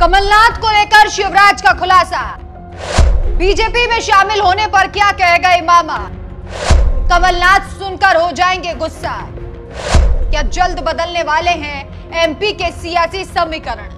कमलनाथ को लेकर शिवराज का खुलासा। बीजेपी में शामिल होने पर क्या कहेगा इमामा? कमलनाथ सुनकर हो जाएंगे गुस्सा। क्या जल्द बदलने वाले हैं एमपी के सियासी समीकरण?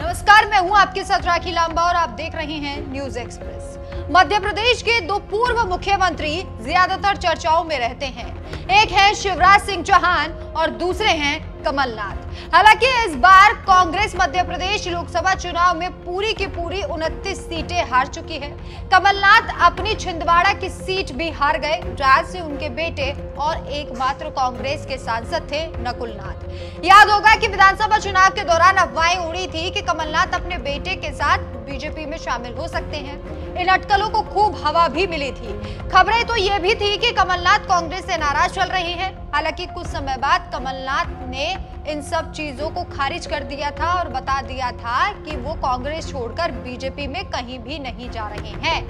नमस्कार, मैं हूं आपके साथ राखी लांबा और आप देख रहे हैं न्यूज एक्सप्रेस। मध्य प्रदेश के दो पूर्व मुख्यमंत्री ज्यादातर चर्चाओं में रहते हैं। एक है शिवराज सिंह चौहान और दूसरे हैं कमलनाथ। हालांकि इस बार कांग्रेस मध्य प्रदेश लोकसभा चुनाव में पूरी की पूरी 29 सीटें हार चुकी है। कमलनाथ अपनी छिंदवाड़ा की सीट भी हार गए, जहां से उनके बेटे और एकमात्र कांग्रेस के सांसद थे नकुल नाथ। याद होगा कि विधानसभा चुनाव के दौरान अफवाहें उड़ी थी कि कमलनाथ अपने बेटे के साथ बीजेपी में शामिल हो सकते हैं। इन अटकलों को खूब हवा भी मिली थी। खबरें तो ये भी थी कि कमलनाथ कांग्रेस से नाराज चल रही हैं। हालांकि कुछ समय बाद कमलनाथ ने इन सब चीजों को खारिज कर दिया था और बता दिया था कि वो कांग्रेस छोड़कर बीजेपी में कहीं भी नहीं जा रहे हैं।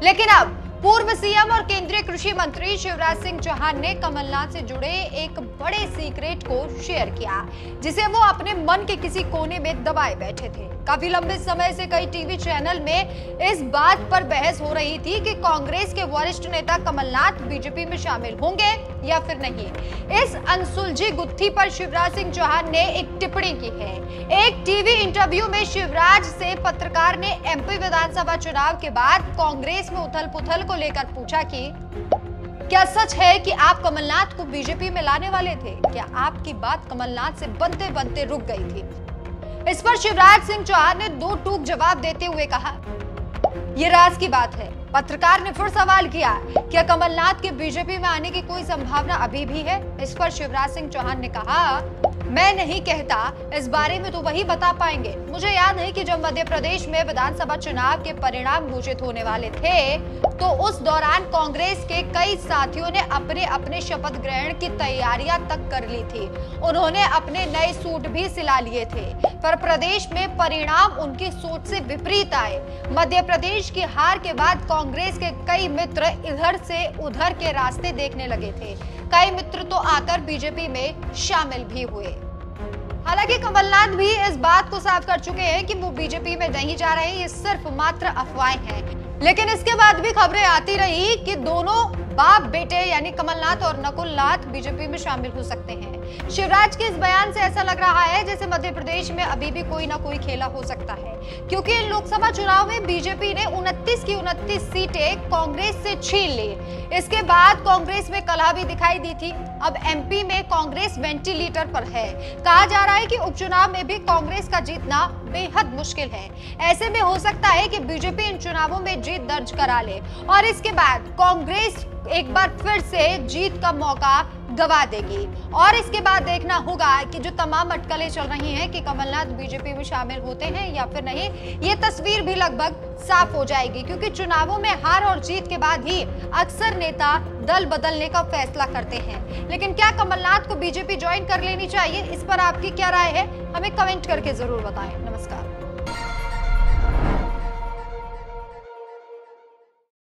लेकिन अब पूर्व सीएम और केंद्रीय कृषि मंत्री शिवराज सिंह चौहान ने कमलनाथ से जुड़े एक बड़े सीक्रेट को शेयर किया, जिसे वो अपने मन के किसी कोने में दबाए बैठे थे। काफी लंबे समय से कई टीवी चैनल में इस बात पर बहस हो रही थी कि कांग्रेस के वरिष्ठ नेता कमलनाथ बीजेपी में शामिल होंगे या फिर नहीं। इस अनसुलझी गुत्थी पर शिवराज सिंह चौहान ने एक टिप्पणी की है। एक टीवी इंटरव्यू में शिवराज से पत्रकार ने एमपी विधानसभा चुनाव के बाद कांग्रेस में उथल पुथल को लेकर पूछा कि क्या सच है कि आप कमलनाथ को बीजेपी में लाने वाले थे? क्या आपकी बात कमलनाथ से बनते बनते रुक गई थी? इस पर शिवराज सिंह चौहान ने दो टूक जवाब देते हुए कहा, ये राज की बात है। पत्रकार ने फिर सवाल किया, क्या कमलनाथ के बीजेपी में आने की कोई संभावना अभी भी है? इस पर शिवराज सिंह चौहान ने कहा, मैं नहीं कहता, इस बारे में तो वही बता पाएंगे। मुझे याद है कि जब मध्य प्रदेश में विधानसभा चुनाव के परिणाम घोषित होने वाले थे, तो उस दौरान कांग्रेस के कई साथियों ने अपने अपने शपथ ग्रहण की तैयारियां तक कर ली थी। उन्होंने अपने नए सूट भी सिला लिए थे, पर प्रदेश में परिणाम उनकी सोच से विपरीत आए। मध्य प्रदेश की हार के बाद कांग्रेस के कई मित्र इधर से उधर के रास्ते देखने लगे थे। कई मित्र तो आकर बीजेपी में शामिल भी हुए। हालांकि कमलनाथ भी इस बात को साफ कर चुके हैं कि वो बीजेपी में नहीं जा रहे, ये सिर्फ मात्र अफवाहें हैं। लेकिन इसके बाद भी खबरें आती रही कि दोनों बाप बेटे यानी कमलनाथ और नकुल नाथ बीजेपी में शामिल हो सकते हैं। शिवराज के इस बयान से ऐसा लग रहा है जैसे मध्य प्रदेश में अभी भी कोई ना कोई खेला हो सकता है, क्योंकि इन लोकसभा चुनाव में बीजेपी ने 29 की 29 सीटें कांग्रेस से छीन ली। इसके बाद कांग्रेस में कलह भी दिखाई दी थी। अब एमपी में कांग्रेस वेंटिलेटर पर है। कहा जा रहा है कि उपचुनाव में भी कांग्रेस का जीतना बेहद मुश्किल है। ऐसे में हो सकता है कि बीजेपी इन चुनावों में जीत दर्ज करा ले और इसके बाद कांग्रेस एक बार फिर से जीत का मौका गवा देगी। और इसके बाद देखना होगा कि जो तमाम अटकलें चल रही हैं कि कमलनाथ बीजेपी में शामिल होते हैं या फिर नहीं, ये तस्वीर भी लगभग साफ हो जाएगी, क्योंकि चुनावों में हार और जीत के बाद ही अक्सर नेता दल बदलने का फैसला करते हैं। लेकिन क्या कमलनाथ को बीजेपी ज्वाइन कर लेनी चाहिए? इस पर आपकी क्या राय है? हमें कमेंट करके जरूर बताएं। नमस्कार।